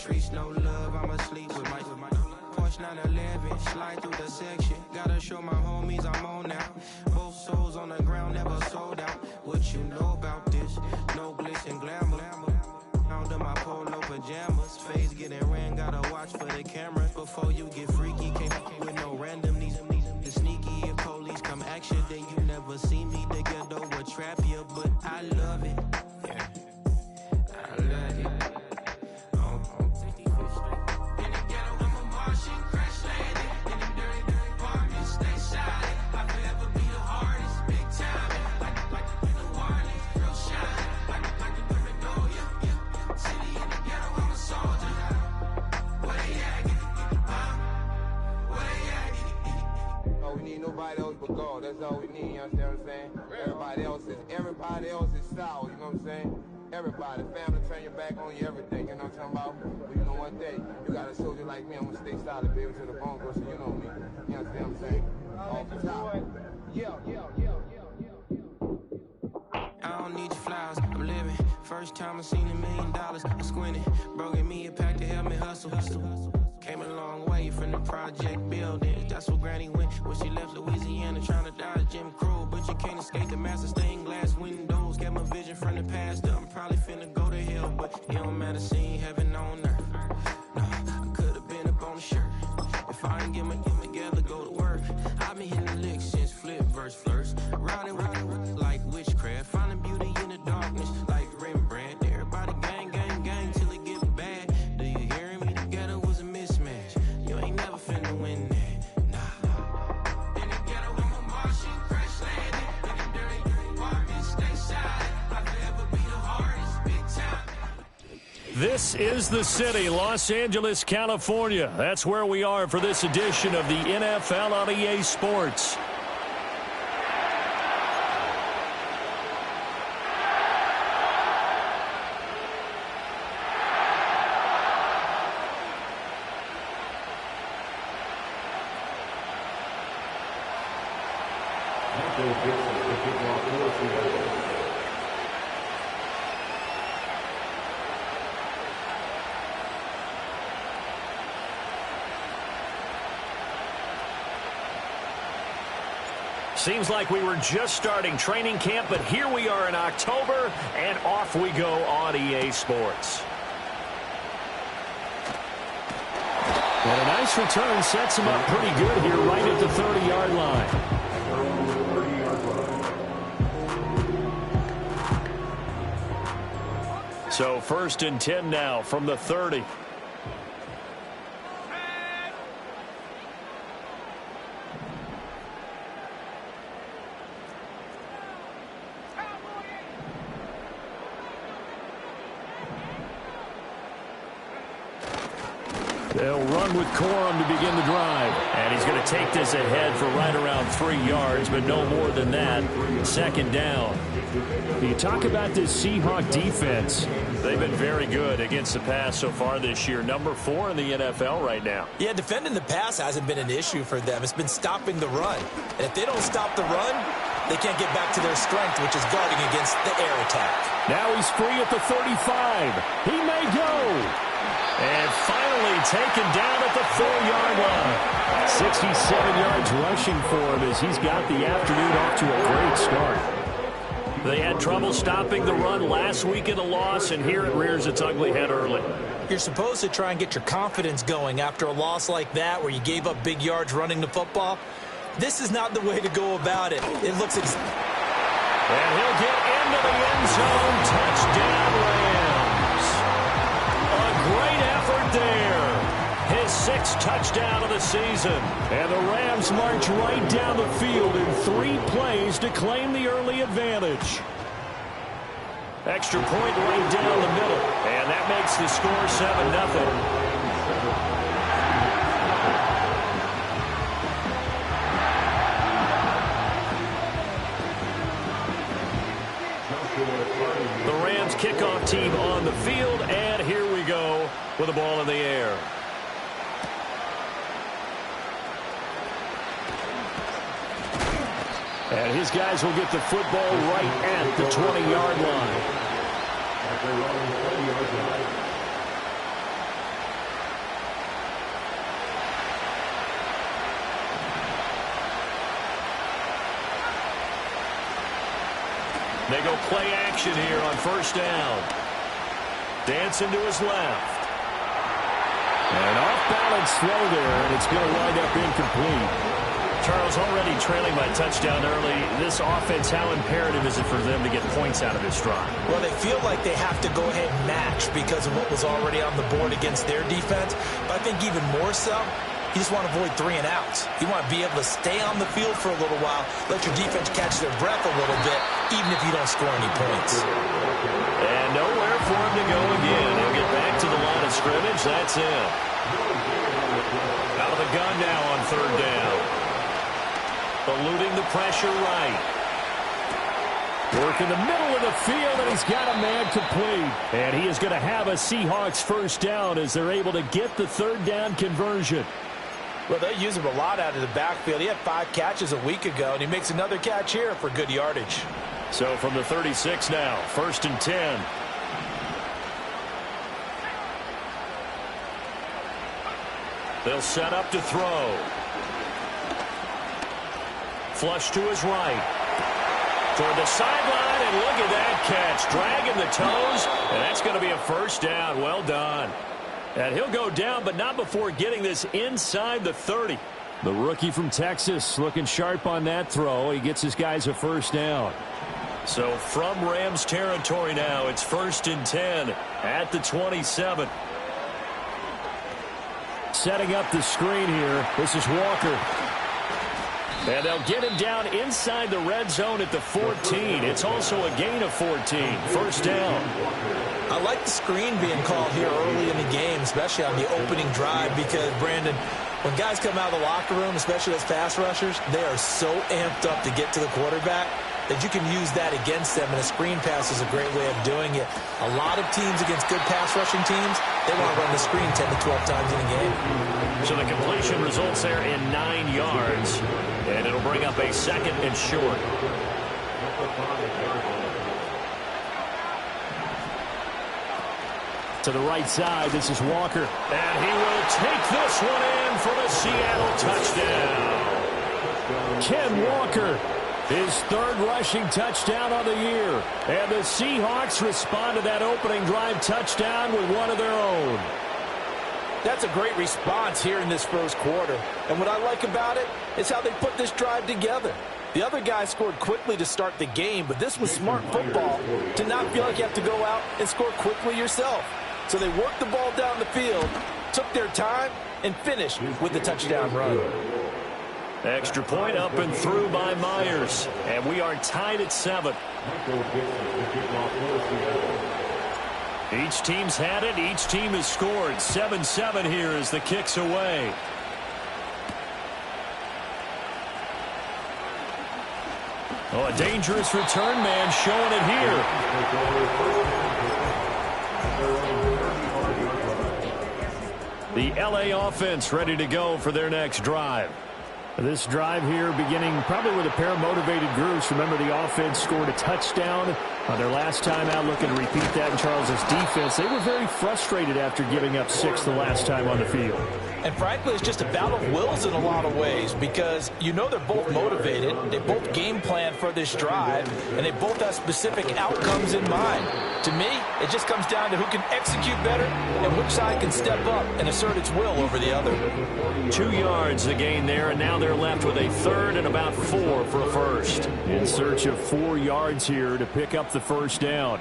streets, no love, I'm asleep with my Porsche 911, slide through the section. Gotta show my homies I'm on now. Both souls on the ground, never sold out. What you know about this? No glitz and glamour. Under my polo pajamas, face getting ran, gotta watch for the cameras. Before you get freaky, can't with no random these sneaky. If police come action, then you never see me. The ghetto will trap you, but I love it. Yeah, I love it. In the ghetto, I'm a Martian, crash landing. In the dirty apartment, stay silent. I forever be the hardest, big time. Like the warning, real shine. Like the women know ya. City in the ghetto, I'm a soldier. Where they at? Where they at? Oh, we need nobody else but God. That's all we need, you understand what I'm saying? Everybody else is sour, you know what I'm saying? Everybody, family, turn your back on you, everything, you know what I'm talking about? But you know one day, you got a soldier like me, I'm gonna stay solid, baby, to the bone, so you know me. You understand what I'm saying? Off the top. I don't need your flowers, I'm living. First time I seen $1 million, I squinted. Broken me a pack to help me hustle. Came a long way from the project buildings. That's where Granny went when she left Louisiana, trying to dodge Jim Crow. But you can't escape the master stained glass windows. Got my vision from the past. I'm probably finna go to hell, but it don't matter, seeing heaven on earth. No, I could've been up on the shirt. If I ain't get my together, go to work. I've been hitting the licks since flip verse first. Riding like witchcraft, finding beauty in the darkness like Rembrandt. Everybody gang, gang, gang till it get bad. Do you hear me? Together was a mismatch. You ain't never finna win that, nah. In the ghetto, I'm a Martian, crash landing. In the dirty apartment, stay silent. I'll forever be the hardest, big time. This is the city, Los Angeles, California. That's where we are for this edition of the NFL on EA Sports. Seems like we were just starting training camp, but here we are in October, and off we go on EA Sports. And a nice return sets him up pretty good here right at the 30-yard line. So 1st and 10 now from the 30. They'll run with Corum to begin the drive. And he's going to take this ahead for right around 3 yards, but no more than that. 2nd down. You talk about this Seahawk defense. They've been very good against the pass so far this year. Number 4 in the NFL right now. Yeah, defending the pass hasn't been an issue for them. It's been stopping the run. And if they don't stop the run, they can't get back to their strength, which is guarding against the air attack. Now he's free at the 35. He may go. And finally taken down at the 4-yard line. 67 yards rushing for him as he's got the afternoon off to a great start. They had trouble stopping the run last week in a loss, and here it rears its ugly head early. You're supposed to try and get your confidence going after a loss like that where you gave up big yards running the football. This is not the way to go about it. It looks and he'll get into the end zone. Touchdown, Rams. A great effort there. His 6th touchdown of the season. And the Rams march right down the field in 3 plays to claim the early advantage. Extra point right down the middle. And that makes the score 7-0. The Rams kickoff team on the field, and here we go with the ball in the air. And his guys will get the football right at the 20-yard line. They go play action here on first down. Dancing to his left. An off-balance throw there, and it's going to wind up incomplete. Charles, already trailing by touchdown early. This offense, how imperative is it for them to get points out of this drive? Well, they feel like they have to go ahead and match because of what was already on the board against their defense. But I think even more so, you just want to avoid 3 and outs. You want to be able to stay on the field for a little while, let your defense catch their breath a little bit, even if you don't score any points. And nowhere for him to go again. He'll get back to the line of scrimmage. That's it. Out of the gun now on third down. Eluding the pressure right. Work in the middle of the field, and he's got a man complete. And he is going to have a Seahawks first down as they're able to get the third down conversion. Well, they use him a lot out of the backfield. He had 5 catches a week ago, and he makes another catch here for good yardage. So from the 36 now, 1st and 10. They'll set up to throw. Flush to his right. Toward the sideline, and look at that catch. Dragging the toes, and that's going to be a first down. Well done. And he'll go down, but not before getting this inside the 30. The rookie from Texas looking sharp on that throw. He gets his guys a first down. So from Rams territory now, it's 1st and 10 at the 27. Setting up the screen here. This is Walker. And they'll get him down inside the red zone at the 14. It's also a gain of 14. First down. I like the screen being called here early in the game, especially on the opening drive, because, Brandon, when guys come out of the locker room, especially as pass rushers, they are so amped up to get to the quarterback that you can use that against them, and a screen pass is a great way of doing it. A lot of teams against good pass rushing teams, they want to run the screen 10 to 12 times in a game. So the completion results there in 9 yards, and it'll bring up a 2nd and short. To the right side, this is Walker. And he will take this one in for the Seattle touchdown. Ken Walker, his 3rd rushing touchdown on the year. And the Seahawks respond to that opening drive touchdown with one of their own. That's a great response here in this first quarter. And what I like about it is how they put this drive together. The other guy scored quickly to start the game, but this was smart football to not feel like you have to go out and score quickly yourself. So they worked the ball down the field, took their time, and finished with the touchdown run. Extra point up and through by Myers. And we are tied at 7. Each team's had it. Each team has scored. 7-7 here as the kick's away. Oh, a dangerous return man showing it here. The LA offense ready to go for their next drive. This drive here beginning probably with a pair of motivated groups. Remember, the offense scored a touchdown on their last time out, looking to repeat that in Charles's defense. They were very frustrated after giving up 6 the last time on the field. And frankly, it's just a battle of wills in a lot of ways, because you know they're both motivated, they both game plan for this drive, and they both have specific outcomes in mind. To me, it just comes down to who can execute better and which side can step up and assert its will over the other. 2 yards the gain there, and now they're left with a 3rd and about 4 for a first. In search of 4 yards here to pick up the first down.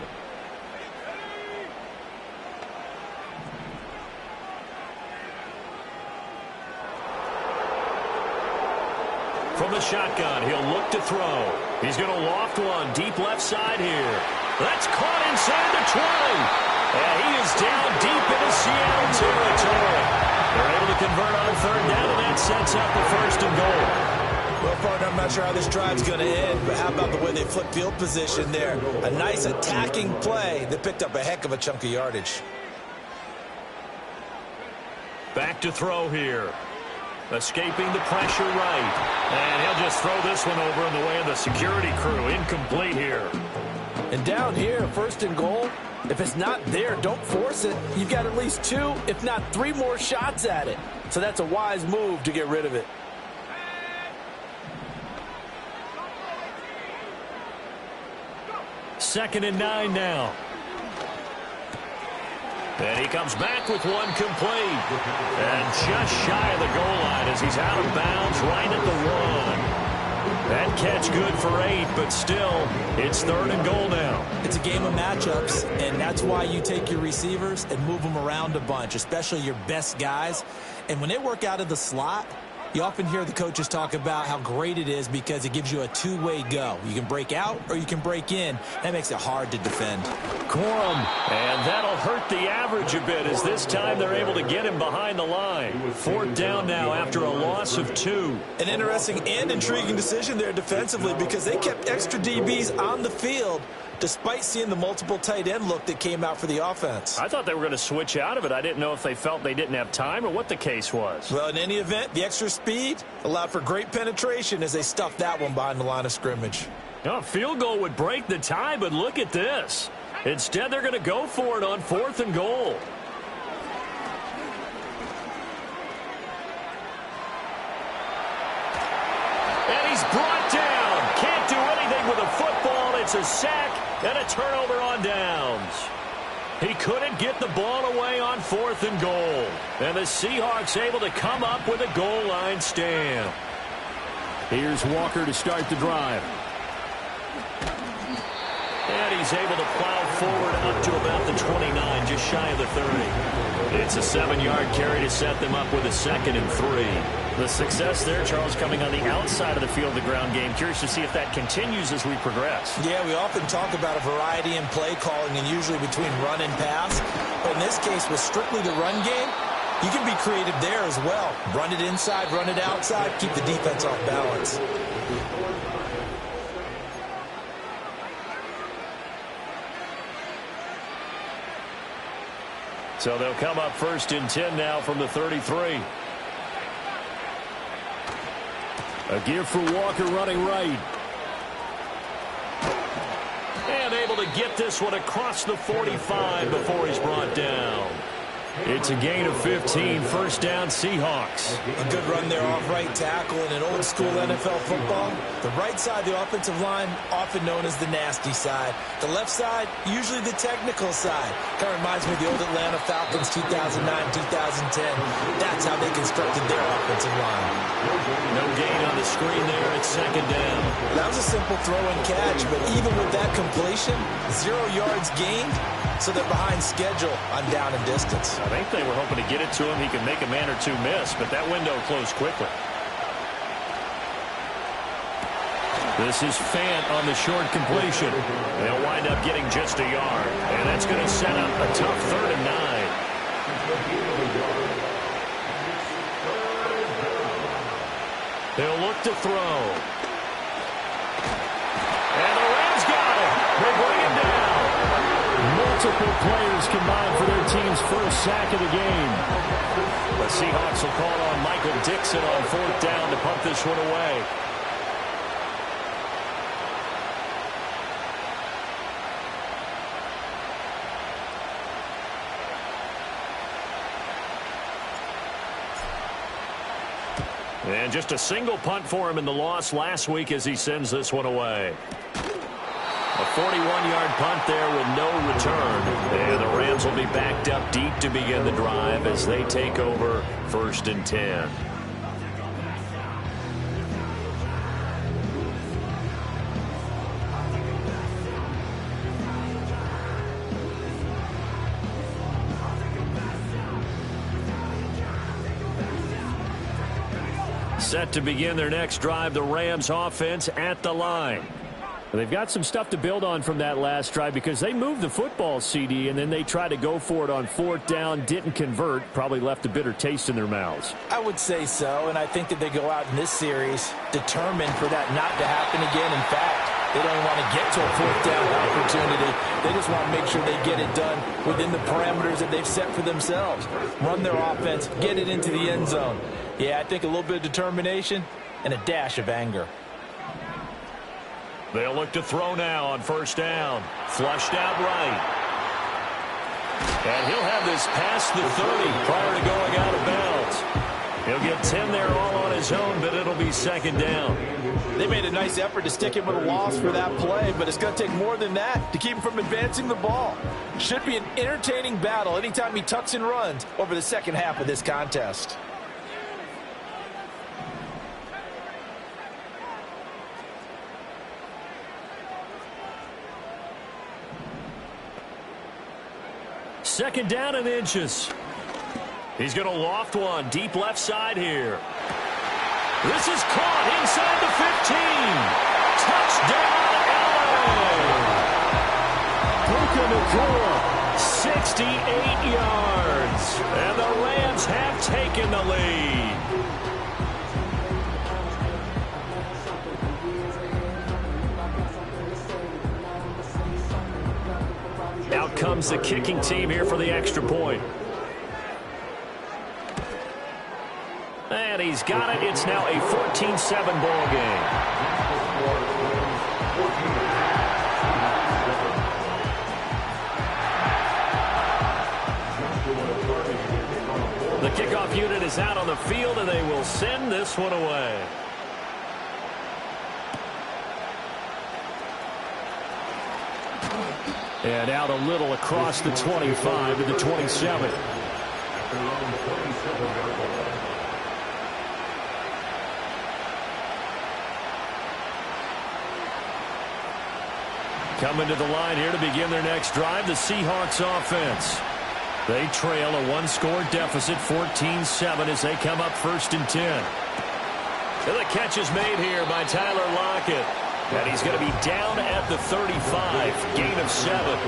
From the shotgun, he'll look to throw. He's going to loft one deep left side here. That's caught inside the 20. And he is down deep into Seattle territory. They're able to convert on 3rd down, and that sets up the 1st and goal. Well, partner, I'm not sure how this drive's going to end, but how about the way they flip field position there? A nice attacking play that picked up a heck of a chunk of yardage. Back to throw here. Escaping the pressure right. And he'll just throw this one over in the way of the security crew. Incomplete here. And down here, 1st and goal, if it's not there, don't force it. You've got at least 2, if not 3 more shots at it. So that's a wise move to get rid of it. 2nd and 9 now. And he comes back with one complete. And just shy of the goal line as he's out of bounds right at the 1. That catch good for 8, but still, it's 3rd and goal now. It's a game of matchups, and that's why you take your receivers and move them around a bunch, especially your best guys. And when they work out of the slot, you often hear the coaches talk about how great it is because it gives you a two-way go. You can break out or you can break in. That makes it hard to defend. Corum, and that'll hurt the average a bit as this time they're able to get him behind the line. 4th down now after a loss of 2. An interesting and intriguing decision there defensively because they kept extra DBs on the field despite seeing the multiple tight end look that came out for the offense. I thought they were going to switch out of it. I didn't know if they felt they didn't have time or what the case was. Well, in any event, the extra speed allowed for great penetration as they stuffed that one behind the line of scrimmage. A field goal would break the tie, but look at this. Instead, they're going to go for it on 4th and goal. And he's brought down. Can't do anything with a football. It's a sack and a turnover on downs. He couldn't get the ball away on 4th and goal. And the Seahawks able to come up with a goal line stand. Here's Walker to start the drive. And he's able to plow forward up to about the 29, just shy of the 30. It's a 7-yard carry to set them up with a 2nd and 3. The success there, Charles, coming on the outside of the field, the ground game. Curious to see if that continues as we progress. Yeah, we often talk about a variety in play calling and usually between run and pass. But in this case, with strictly the run game, you can be creative there as well. Run it inside, run it outside, keep the defense off balance. So they'll come up 1st and 10 now from the 33. A give for Walker running right. And able to get this one across the 45 before he's brought down. It's a gain of 15, 1st down Seahawks. A good run there off right tackle in an old school NFL football. The right side, the offensive line, often known as the nasty side. The left side, usually the technical side. Kind of reminds me of the old Atlanta Falcons 2009-2010. That's how they constructed their offensive line. No gain on the screen there. It's 2nd down. That was a simple throw and catch, but even with that completion, 0 yards gained, so they're behind schedule on down and distance. I think they were hoping to get it to him. He could make a man or two miss, but that window closed quickly. This is Fant on the short completion. They'll wind up getting just a yard, and that's going to set up a tough 3rd and 9. They'll look to throw. And the Rams got it. They bring him down. Multiple players combined for their team's first sack of the game. The Seahawks will call on Michael Dixon on 4th down to punt this one away. And just a single punt for him in the loss last week as he sends this one away. A 41-yard punt there with no return. And the Rams will be backed up deep to begin the drive as they take over 1st and 10. Set to begin their next drive, the Rams offense at the line. They've got some stuff to build on from that last drive because they moved the football, CD, and then they tried to go for it on 4th down, didn't convert, probably left a bitter taste in their mouths. I would say so, and I think that they go out in this series determined for that not to happen again. In fact, they don't want to get to a 4th down opportunity. They just want to make sure they get it done within the parameters that they've set for themselves. Run their offense, get it into the end zone. Yeah, I think a little bit of determination and a dash of anger. They'll look to throw now on 1st down. Flushed out right. And he'll have this past the 30 prior to going out of bounds. He'll get 10 there all on his own, but it'll be second down. They made a nice effort to stick him with a loss for that play, but it's going to take more than that to keep him from advancing the ball. Should be an entertaining battle anytime he tucks and runs over the second half of this contest. Second down and inches. He's going to loft one deep left side here. This is caught inside the 15. Touchdown, LA! Puka Nacua, 68 yards. And the Rams have taken the lead. Out comes the kicking team here for the extra point. And he's got it. It's now a 14-7 ball game. The kickoff unit is out on the field, and they will send this one away. And out a little across the 25 to the 27. Coming to the line here to begin their next drive, the Seahawks offense. They trail a one-score deficit, 14-7, as they come up 1st and 10. And the catch is made here by Tyler Lockett. And he's going to be down at the 35, gain of 7.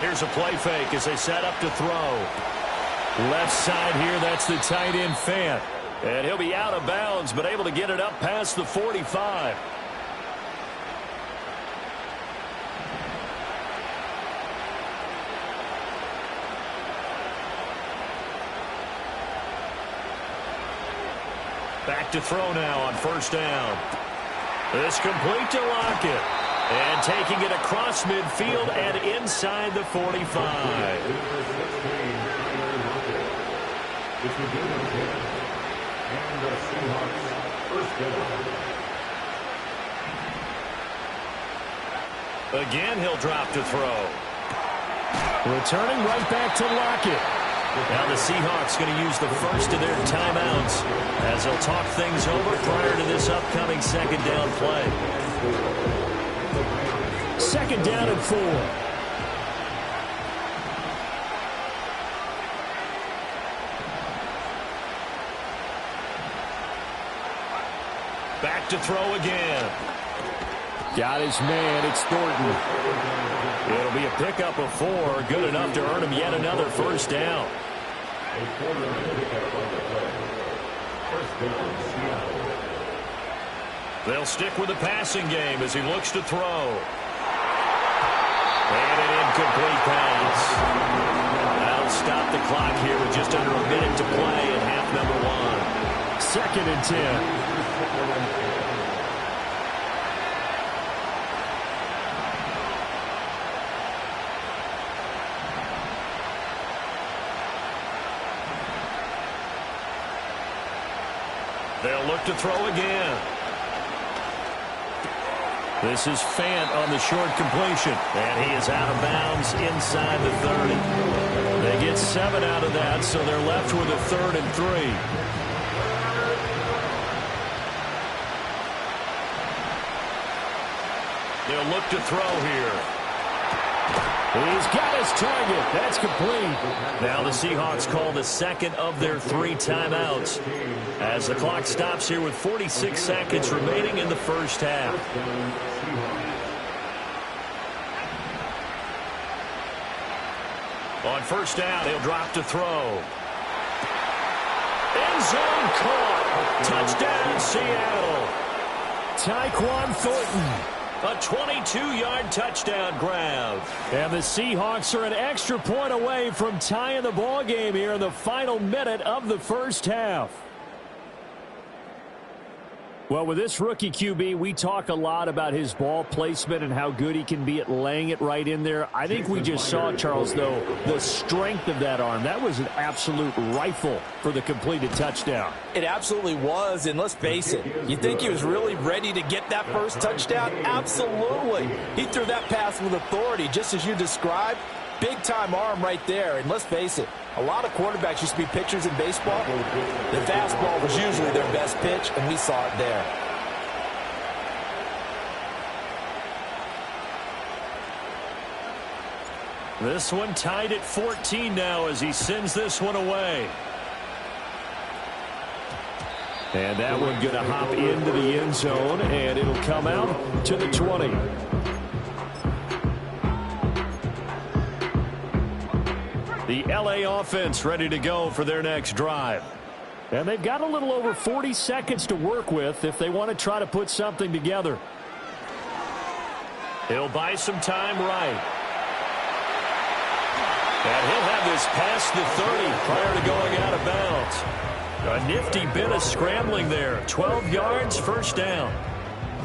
Here's a play fake as they set up to throw. Left side here, that's the tight end Fant. And he'll be out of bounds, but able to get it up past the 45. Back to throw now on 1st down. This complete to Lockett. And taking it across midfield and inside the 45. Again, he'll drop to throw. Returning right back to Lockett. Now the Seahawks going to use the first of their timeouts as they'll talk things over prior to this upcoming second down play. Second down and 4. Back to throw again. Got his man. It's Thornton. It'll be a pickup of 4. Good enough to earn him yet another 1st down. They'll stick with the passing game as he looks to throw. And an incomplete pass. That'll stop the clock here with just under a minute to play in half number 1. 2nd and 10. They'll look to throw again. This is Fant on the short completion. And he is out of bounds inside the 30. They get 7 out of that, so they're left with a 3rd and 3. They'll look to throw here. He's got his target. That's complete. Now the Seahawks call the second of their 3 timeouts as the clock stops here with 46 seconds remaining in the first half. On 1st down, he'll drop to throw. End zone caught. Touchdown, Seattle. Tyquan Thornton. A 22-yard touchdown grab. And the Seahawks are an extra point away from tying the ball game here in the final minute of the first half. Well, with this rookie QB, we talk a lot about his ball placement and how good he can be at laying it right in there. I think we just saw, Charles, though, the strength of that arm. That was an absolute rifle for the completed touchdown. It absolutely was, and let's face it, you think he was really ready to get that first touchdown? Absolutely. He threw that pass with authority, just as you described. Big-time arm right there, and let's face it, a lot of quarterbacks used to be pitchers in baseball. The fastball was usually their best pitch, and we saw it there. This one tied at 14 now as he sends this one away. And that one going to hop into the end zone, and it'll come out to the 20. The L.A. offense ready to go for their next drive. And they've got a little over 40 seconds to work with if they want to try to put something together. He'll buy some time right. And he'll have this past the 30 prior to going out of bounds. A nifty bit of scrambling there. 12 yards, first down.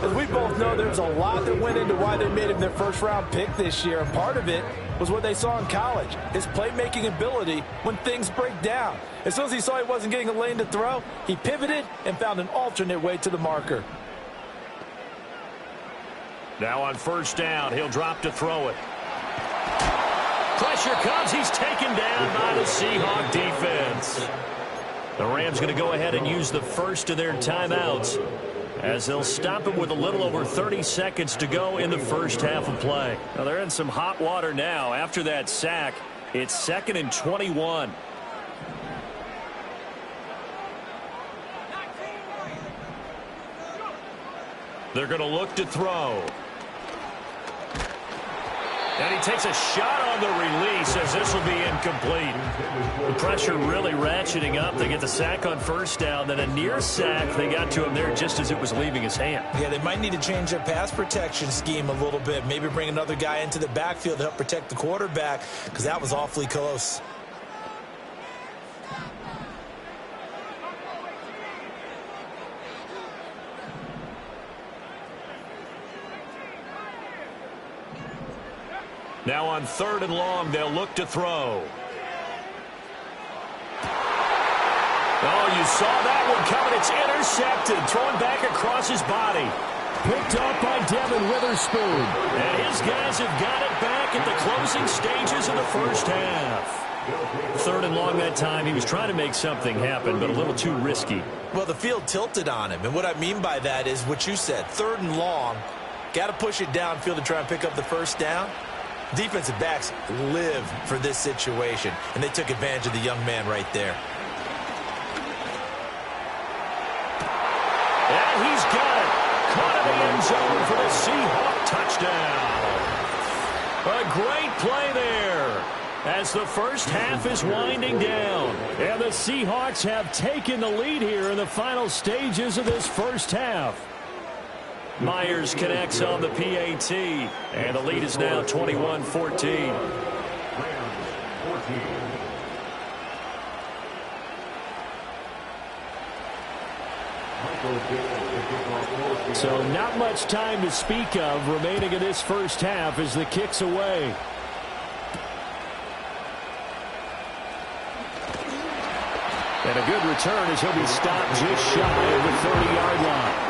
As we both know, there's a lot that went into why they made him their first-round pick this year, and part of it was what they saw in college, his playmaking ability when things break down. As soon as he saw he wasn't getting a lane to throw, he pivoted and found an alternate way to the marker. Now on first down, he'll drop to throw it. Pressure comes. He's taken down by the Seahawk defense. The Rams going to go ahead and use the first of their timeouts as they'll stop him with a little over 30 seconds to go in the first half of play. Now they're in some hot water now. After that sack, it's 2nd and 21. They're going to look to throw. And he takes a shot on the release as this will be incomplete. The pressure really ratcheting up. They get the sack on first down, then a near sack. They got to him there just as it was leaving his hand. Yeah, they might need to change their pass protection scheme a little bit. Maybe bring another guy into the backfield to help protect the quarterback, because that was awfully close. Now on 3rd and long, they'll look to throw. Oh, you saw that one coming. It's intercepted. Thrown back across his body. Picked up by Devin Witherspoon. And his guys have got it back at the closing stages of the first half. 3rd and long that time. He was trying to make something happen, but a little too risky. Well, the field tilted on him. And what I mean by that is what you said. 3rd and long. Got to push it downfield to try and pick up the first down. Defensive backs live for this situation, and they took advantage of the young man right there. And he's got it. Caught in the end zone for the Seahawk touchdown. A great play there as the first half is winding down. And the Seahawks have taken the lead here in the final stages of this first half. Myers connects on the PAT, and the lead is now 21-14. So not much time to speak of remaining in this first half as the kick's away. And a good return as he'll be stopped just shy of the 30-yard line.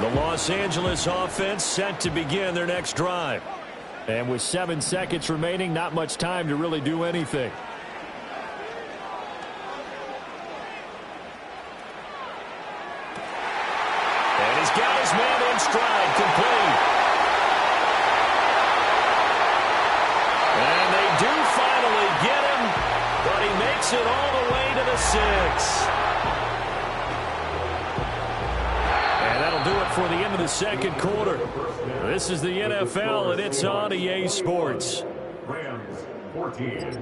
The Los Angeles offense set to begin their next drive. And with 7 seconds remaining, not much time to really do anything. And he's got his man in stride, complete. And they do finally get him, but he makes it all the way to the 6. Do it for the end of the second quarter. This is the NFL, and it's on EA Sports. Rams 14.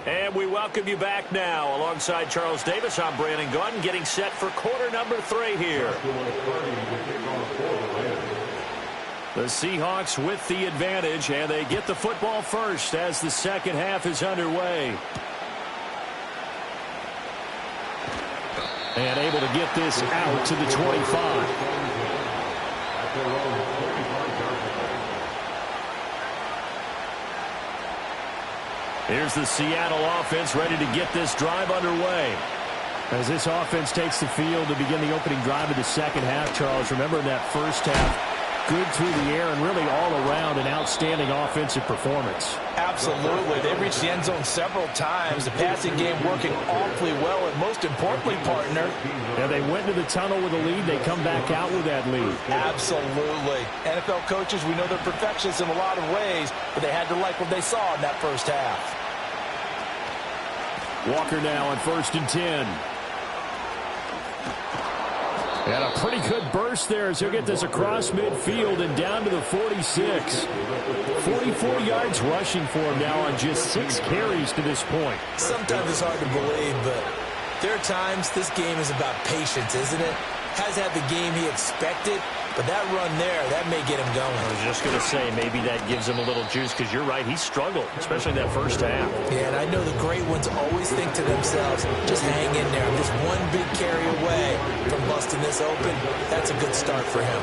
And we welcome you back now. Alongside Charles Davis, I'm Brandon Gaudin, getting set for quarter number 3 here. The Seahawks with the advantage, and they get the football first as the second half is underway. And able to get this out to the 25. Here's the Seattle offense ready to get this drive underway. As this offense takes the field to begin the opening drive of the second half, Charles, remember in that first half, good through the air and really all around an outstanding offensive performance. Absolutely. They reached the end zone several times. The passing game working awfully well, and most importantly, partner. Yeah, they went to the tunnel with a lead. They come back out with that lead. Absolutely. NFL coaches, we know they're perfectionists in a lot of ways, but they had to like what they saw in that first half. Walker now on 1st and 10. And a pretty good burst there as he'll get this across midfield and down to the 46. 44 yards rushing for him now on just 6 carries to this point. Sometimes it's hard to believe, but there are times this game is about patience, isn't it? Has had the game he expected, but that run there, that may get him going. I was just going to say, maybe that gives him a little juice because you're right, he struggled, especially in that first half. Yeah, and I know the great ones always think to themselves, just hang in there. I'm just one big carry away from busting this open. That's a good start for him.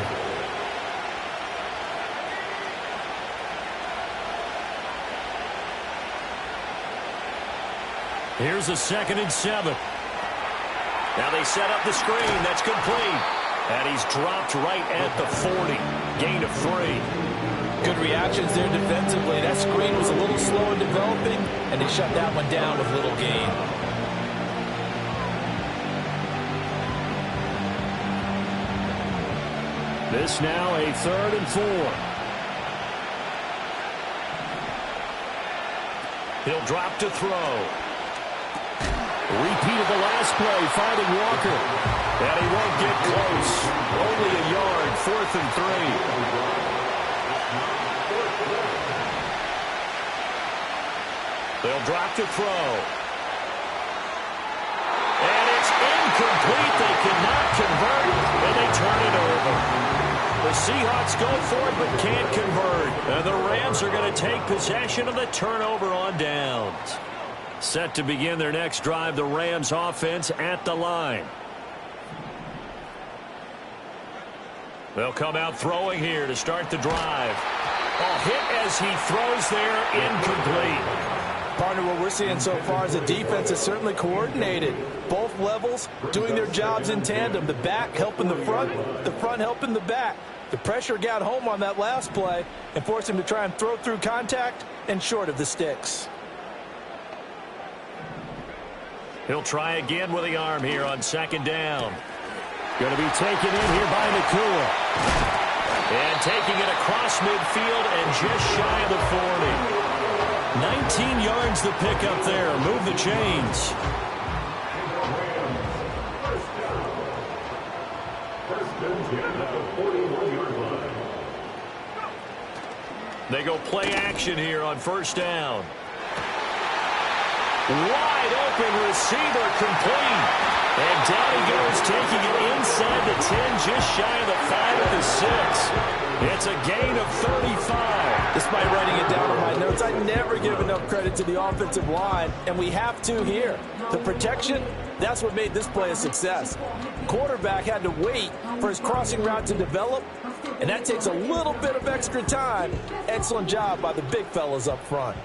Here's a 2nd and 7. Now they set up the screen. That's complete. And he's dropped right at the 40. Gain of 3. Good reactions there defensively. That screen was a little slow in developing, and they shut that one down with little gain. This now a 3rd and 4. He'll drop to throw. Repeat of the last play, finding Walker. And he won't get close. Only a yard, 4th and 3. They'll drop to throw. And it's incomplete. They cannot convert, and they turn it over. The Seahawks go for it, but can't convert. And the Rams are going to take possession of the turnover on downs. Set to begin their next drive, the Rams offense at the line. They'll come out throwing here to start the drive. A hit as he throws there, incomplete. Partner, what we're seeing so far is the defense is certainly coordinated. Both levels doing their jobs in tandem. The back helping the front helping the back. The pressure got home on that last play and forced him to try and throw through contact and short of the sticks. He'll try again with the arm here on 2nd down. Going to be taken in here by Nakua. And taking it across midfield and just shy of the 40. 19 yards the pickup there. Move the chains. They go play action here on 1st down. Wide open receiver complete. And down he goes, taking it inside the 10, just shy of the 5 at the 6. It's a gain of 35. Despite writing it down on my notes, I never give enough credit to the offensive line, and we have to here. The protection, that's what made this play a success. Quarterback had to wait for his crossing route to develop, and that takes a little bit of extra time. Excellent job by the big fellas up front.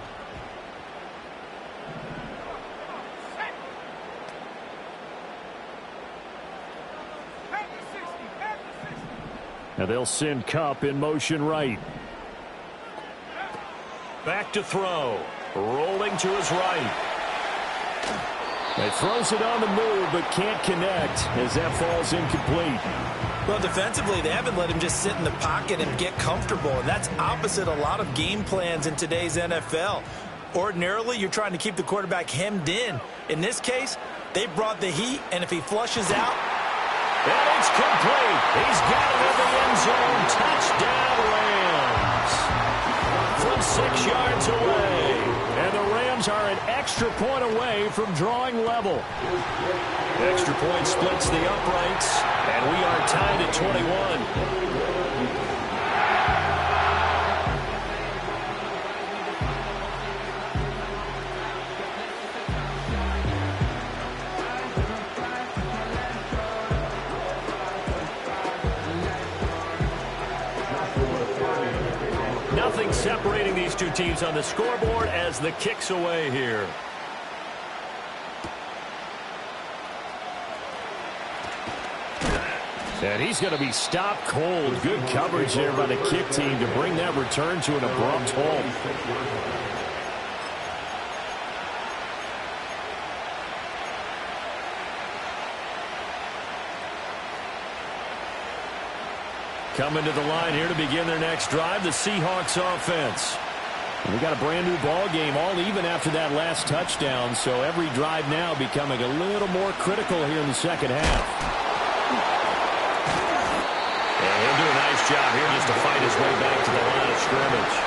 Now they'll send Kupp in motion right. Back to throw. Rolling to his right. He throws it on the move, but can't connect as that falls incomplete. Well, defensively, they haven't let him just sit in the pocket and get comfortable, and that's opposite a lot of game plans in today's NFL. Ordinarily, you're trying to keep the quarterback hemmed in. In this case, they brought the heat, and if he flushes out, and it's complete. He's got it in the end zone. Touchdown, Rams. From 6 yards away. And the Rams are an extra point away from drawing level. Extra point splits the uprights. And we are tied at 21. separating these two teams on the scoreboard as the kick's away here. And he's going to be stopped cold. Good coverage there by the kick team to bring that return to an abrupt halt. Coming to the line here to begin their next drive, the Seahawks offense. We got a brand new ball game, all even after that last touchdown, so every drive now becoming a little more critical here in the second half. And he'll do a nice job here just to fight his way back to the line of scrimmage.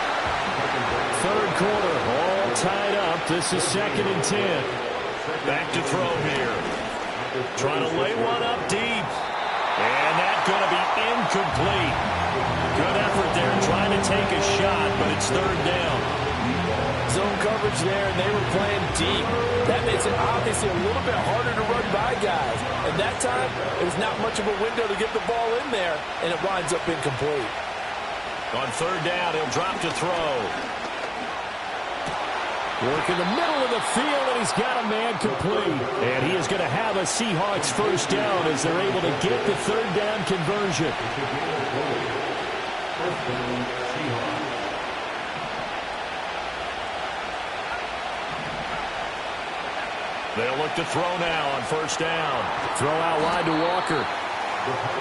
Third quarter, all tied up. This is 2nd and 10. Back to throw here. Trying to lay one up deep. And that's going to be incomplete. Good effort there trying to take a shot, but it's third down. Zone coverage there, and they were playing deep. That makes it obviously a little bit harder to run by guys. And that time, it was not much of a window to get the ball in there, and it winds up incomplete. On third down, he'll drop to throw. Work in the middle of the field, and he's got a man complete. And he is going to have a Seahawks first down as they're able to get the third down conversion. They'll look to throw now on first down. Throw out wide to Walker.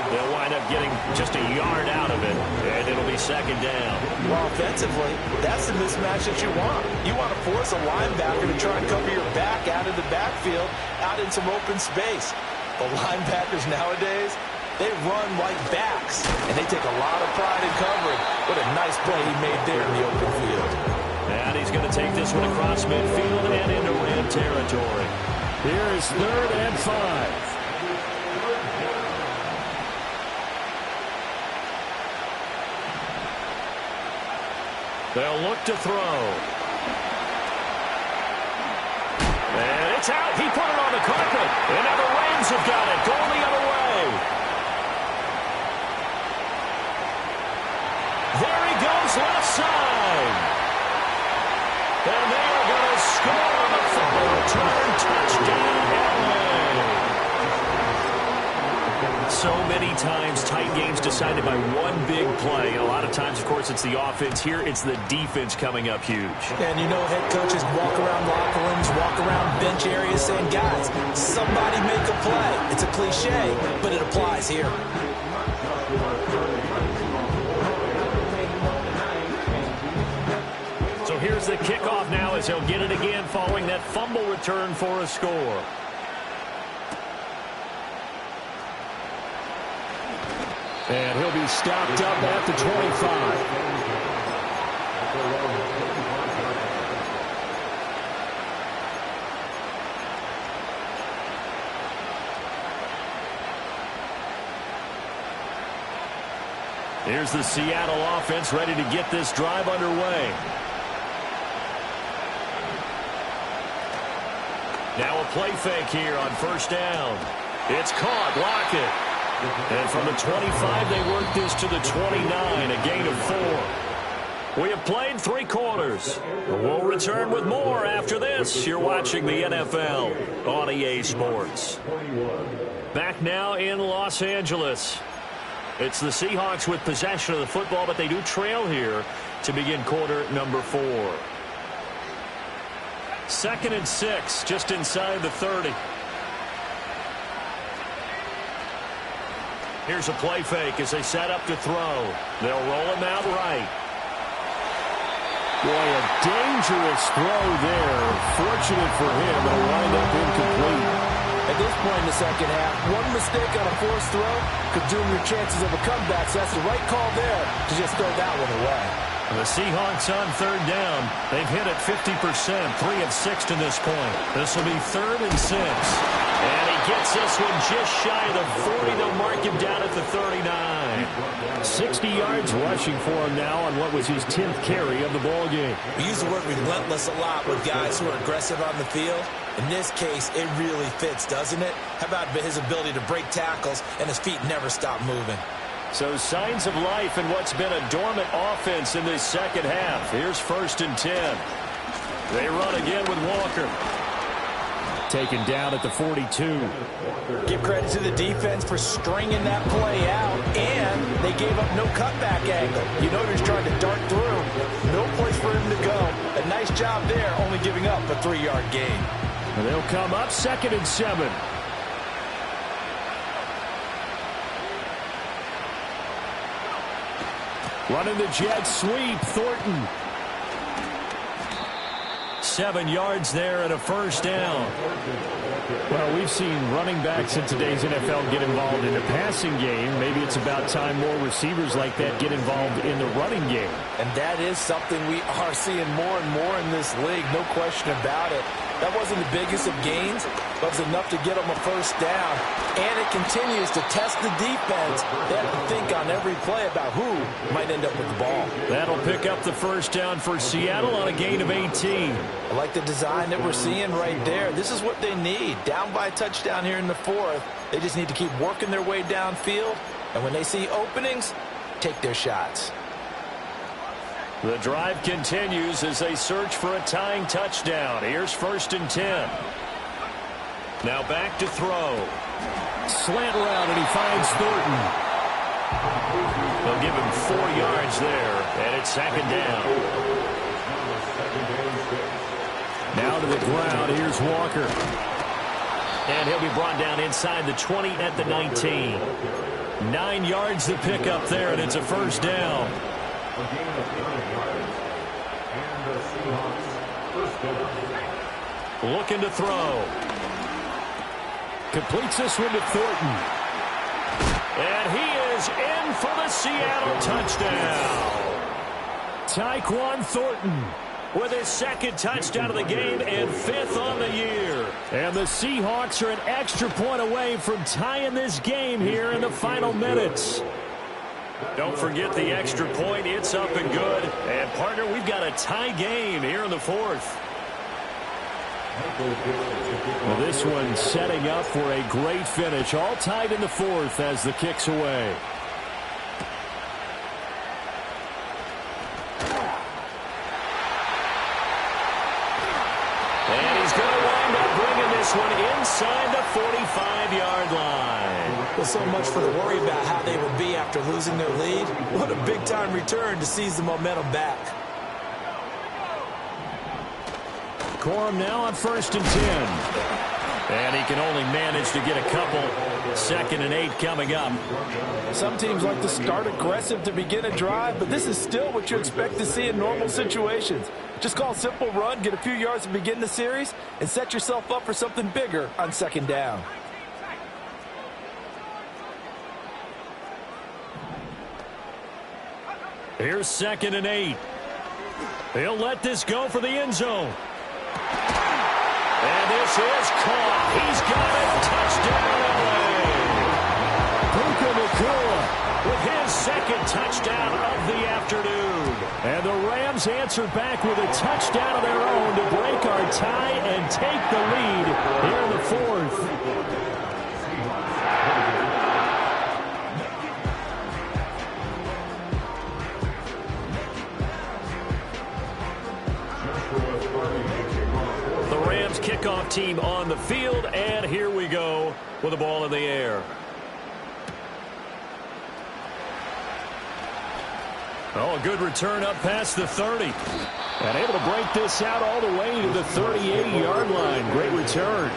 They'll wind up getting just a yard out of it, and it'll be second down. Well, offensively, that's the mismatch that you want. You want to force a linebacker to try and cover your back out of the backfield, out in some open space. The linebackers nowadays, they run like backs, and they take a lot of pride in covering. What a nice play he made there in the open field. And he's going to take this one across midfield and into Ram territory. Here is 3rd and 5. They'll look to throw. And it's out. He put it on the carpet. And now the Rams have got it. Going the other way. There he goes, left side. And they are going to score on the fumble return. Touchdown, LA. So many times, tight games decided by one big play. A lot of times, of course, it's the offense. Here, it's the defense coming up huge. And you know head coaches walk around locker rooms, walk around bench areas saying, guys, somebody make a play. It's a cliche, but it applies here. So here's the kickoff now as he'll get it again following that fumble return for a score. And he'll be stopped up at the 25. Here's the Seattle offense ready to get this drive underway. Now a play fake here on first down. It's caught. Lockett. And from the 25, they work this to the 29, a gain of 4. We have played 3 quarters. We'll return with more after this. You're watching the NFL on EA Sports. Back now in Los Angeles. It's the Seahawks with possession of the football, but they do trail here to begin quarter number 4. 2nd and 6, just inside the 30. Here's a play fake as they set up to throw. They'll roll him out right. Boy, a dangerous throw there. Fortunate for him, it'll wind up incomplete. At this point in the second half, one mistake on a forced throw could doom your chances of a comeback, so that's the right call there to just throw that one away. The Seahawks on third down. They've hit it 50%, 3 of 6 to this point. This will be 3rd and 6. And he gets this one just shy of the 40. They'll mark him down at the 39. 60 yards rushing for him now on what was his 10th carry of the ball game. We use the word relentless a lot with guys who are aggressive on the field. In this case, it really fits, doesn't it? How about his ability to break tackles and his feet never stop moving? So signs of life in what's been a dormant offense in this second half. Here's 1st and 10. They run again with Walker. Taken down at the 42. Give credit to the defense for stringing that play out, and they gave up no cutback angle. You know he's trying to dart through. No place for him to go. A nice job there, only giving up a 3-yard gain. And they'll come up 2nd and 7. Running the jet sweep, Thornton. 7 yards there and a 1st down. Well, we've seen running backs in today's NFL get involved in the passing game. Maybe it's about time more receivers like that get involved in the running game. And that is something we are seeing more and more in this league, no question about it. That wasn't the biggest of gains, but it was enough to get them a 1st down. And it continues to test the defense. They have to think on every play about who might end up with the ball. That'll pick up the 1st down for Seattle on a gain of 18. I like the design that we're seeing right there. This is what they need. Down by a touchdown here in the 4th. They just need to keep working their way downfield. And when they see openings, take their shots. The drive continues as they search for a tying touchdown. Here's 1st and 10. Now back to throw. Slant route, and he finds Thornton. They'll give him 4 yards there, and it's 2nd down. Now to the ground. Here's Walker. And he'll be brought down inside the 20 at the 19. 9 yards to pick up there, and it's a 1st down. Looking to throw. Completes this one to Thornton. And he is in for the Seattle touchdown. Tyquan Thornton with his 2nd touchdown of the game and 5th on the year. And the Seahawks are an extra point away from tying this game here in the final minutes. Don't forget the extra point. It's up and good. And, partner, we've got a tie game here in the 4th. Well, this one setting up for a great finish. All tied in the 4th as the kick's away. And he's going to wind up bringing this one inside the 45-yard line. Well, so much for the worry about how they would be after losing their lead. What a big-time return to seize the momentum back. Corum now on 1st and 10. And he can only manage to get a couple. 2nd and 8 coming up. Some teams like to start aggressive to begin a drive, but this is still what you expect to see in normal situations. Just call a simple run, get a few yards to begin the series, and set yourself up for something bigger on 2nd down. Here's 2nd and 8. He'll let this go for the end zone. And this is caught. He's got it. Touchdown, LA. Puka Nacua with his 2nd touchdown of the afternoon. And the Rams answer back with a touchdown of their own to break our tie and take the lead here in the 4th. Kickoff team on the field, and here we go with the ball in the air. Oh, a good return up past the 30. And able to break this out all the way to the 38-yard line. Great return.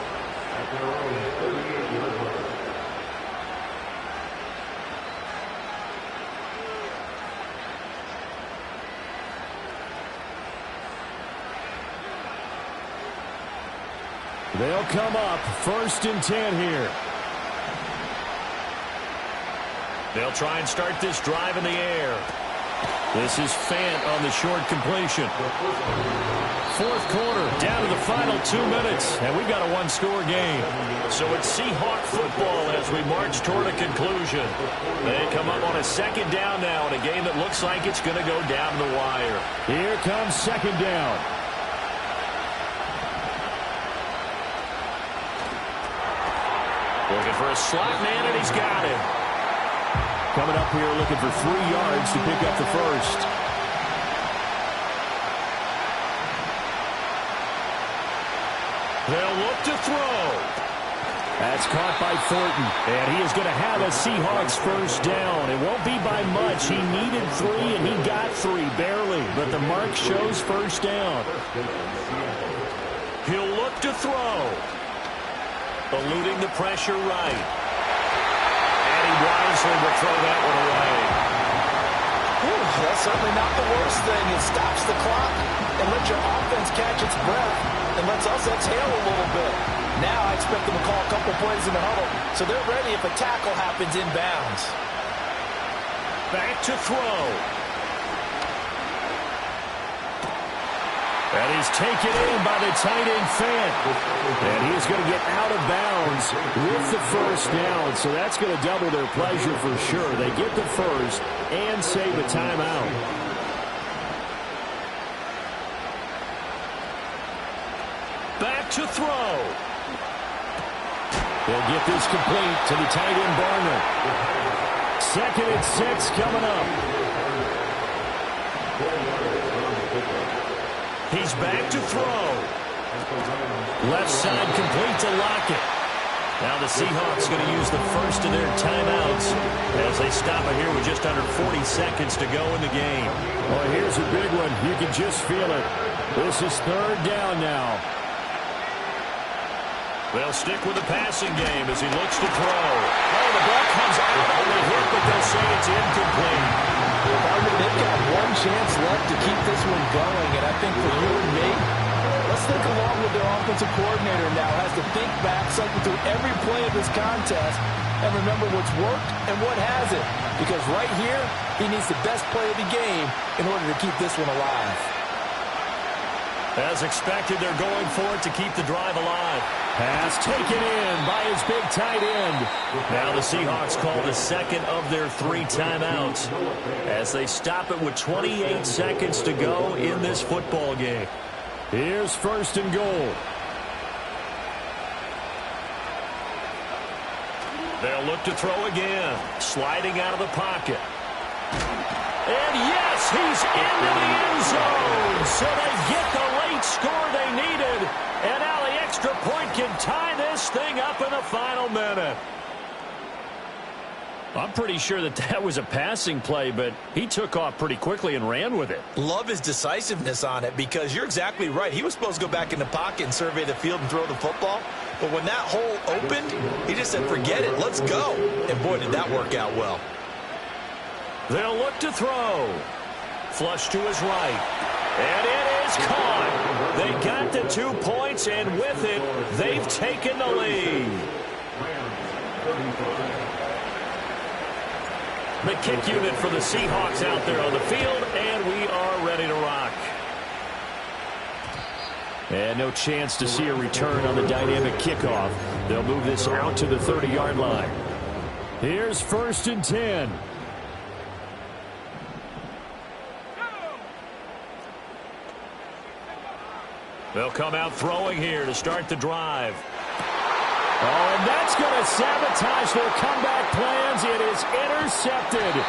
They'll come up 1st and 10 here. They'll try and start this drive in the air. This is Fant on the short completion. 4th quarter, down to the final 2 minutes, and we've got a one-score game. So it's Seahawk football as we march toward a conclusion. They come up on a 2nd down now in a game that looks like it's going to go down the wire. Here comes 2nd down. Looking for a slot man, and he's got him. coming up here looking for 3 yards to pick up the first. They'll look to throw. That's caught by Thornton, and he is going to have a Seahawks first down. It won't be by much. He needed 3, and he got 3, barely. But the mark shows first down. He'll look to throw. Eluding the pressure right. And he wisely will throw that one away. Whew, that's certainly not the worst thing. It stops the clock and lets your offense catch its breath and lets us exhale a little bit. Now I expect them to call a couple plays in the huddle, so they're ready if a tackle happens inbounds. Back to throw. And he's taken in by the tight end Fant. And he's going to get out of bounds with the first down. So that's going to double their pleasure for sure. They get the first and save a timeout. Back to throw. They'll get this complete to the tight end Barner. 2nd and 6 coming up. He's back to throw. Left side complete to Lockett. Now the Seahawks going to use the first of their timeouts as they stop it here with just under 40 seconds to go in the game. Well, here's a big one. You can just feel it. This is 3rd down now. They'll stick with the passing game as he looks to throw. Oh, the ball comes out on the hit, but they'll say it's incomplete. They've got one chance left to keep this one going, and I think for you and me, let's think along with their offensive coordinator now. Has to think back, cycle through every play of this contest, and remember what's worked and what hasn't. Because right here, he needs the best play of the game in order to keep this one alive. As expected, they're going for it to keep the drive alive. Pass taken in by his big tight end. Now the Seahawks call the second of their 3 timeouts as they stop it with 28 seconds to go in this football game. Here's 1st and goal. They'll look to throw again, sliding out of the pocket. And yes, he's into the end zone. So they get the late score they needed. And now the extra point can tie this thing up in the final minute. I'm pretty sure that was a passing play, but he took off pretty quickly and ran with it. Love his decisiveness on it because you're exactly right. He was supposed to go back in the pocket and survey the field and throw the football. But when that hole opened, he just said, forget it, let's go. And boy, did that work out well. They'll look to throw. Flush to his right. And it is caught. They got the 2 points, and with it, they've taken the lead. The kick unit for the Seahawks out there on the field, and we are ready to rock. And no chance to see a return on the dynamic kickoff. They'll move this out to the 30-yard line. Here's 1st and 10. They'll come out throwing here to start the drive. Oh, and that's going to sabotage their comeback plans. It is intercepted.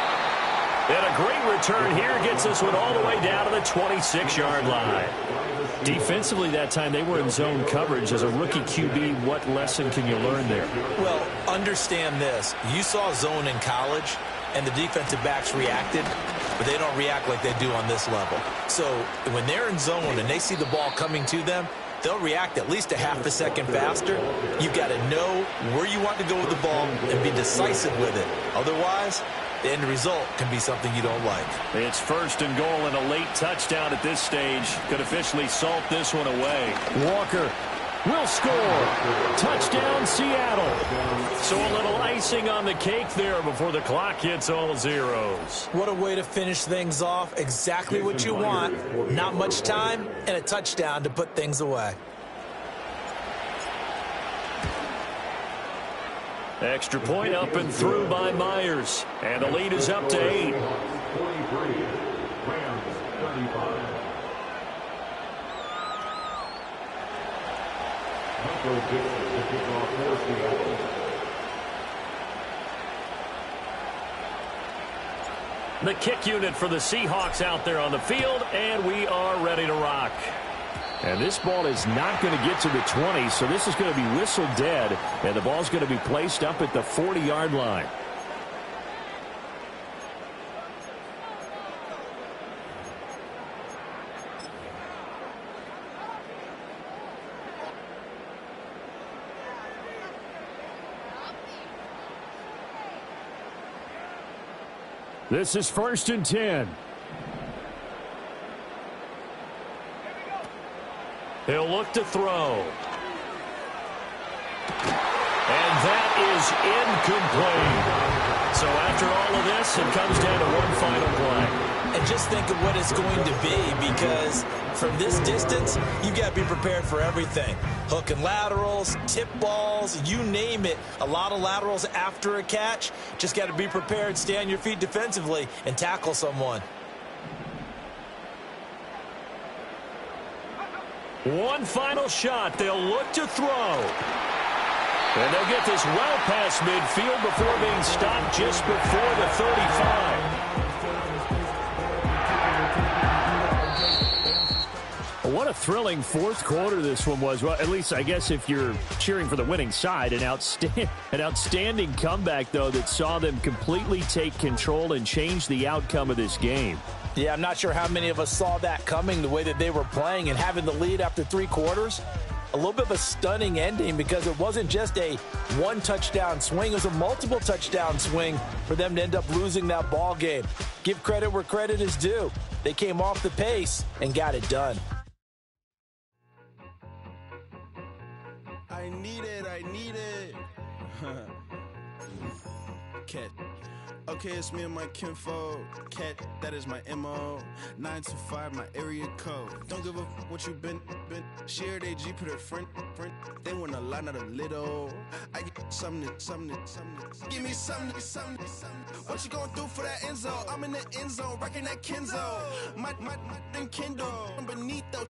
And a great return here gets this one all the way down to the 26-yard line. Defensively that time, they were in zone coverage. As a rookie QB, what lesson can you learn there? Well, understand this. You saw zone in college, and the defensive backs reacted, but they don't react like they do on this level. So when they're in zone and they see the ball coming to them, they'll react at least a half a second faster. You've got to know where you want to go with the ball and be decisive with it. Otherwise, the end result can be something you don't like. It's 1st and goal and a late touchdown at this stage. Could officially salt this one away. Walker will score. Touchdown, Seattle. So a little icing on the cake there before the clock hits all zeros. What a way to finish things off. Exactly what you want. Not much time and a touchdown to put things away. Extra point up and through by Myers. And the lead is up to 8. 43, Rams 35. Michael Dixon to kick off for Seattle. The kick unit for the Seahawks out there on the field, and we are ready to rock. And this ball is not going to get to the 20, so this is going to be whistled dead, and the ball's going to be placed up at the 40-yard line. This is 1st and 10. He'll look to throw. And that is incomplete. So after all of this, it comes down to one final play. And just think of what it's going to be, because from this distance, you've got to be prepared for everything. Hook and laterals, tip balls, you name it. A lot of laterals after a catch. Just got to be prepared, stay on your feet defensively, and tackle someone. One final shot. They'll look to throw. And they'll get this well past midfield before being stopped just before the 35. What a thrilling fourth quarter this one was. Well, at least I guess if you're cheering for the winning side, an outstanding comeback, though, that saw them completely take control and change the outcome of this game. Yeah, I'm not sure how many of us saw that coming, the way that they were playing and having the lead after 3 quarters. A little bit of a stunning ending, because it wasn't just a one-touchdown swing. It was a multiple touchdown swing for them to end up losing that ball game. Give credit where credit is due. They came off the pace and got it done. I need it. Cat. Okay, it's me and my kinfolk. Cat, that is my MO. 925, my area code. Don't give a what you been. Shared AG, put her friend. They want a lot, not a little. I get something. Give me something. What you gonna do for that end zone? I'm in the end zone, rocking that Kenzo. My Kindle. Beneath those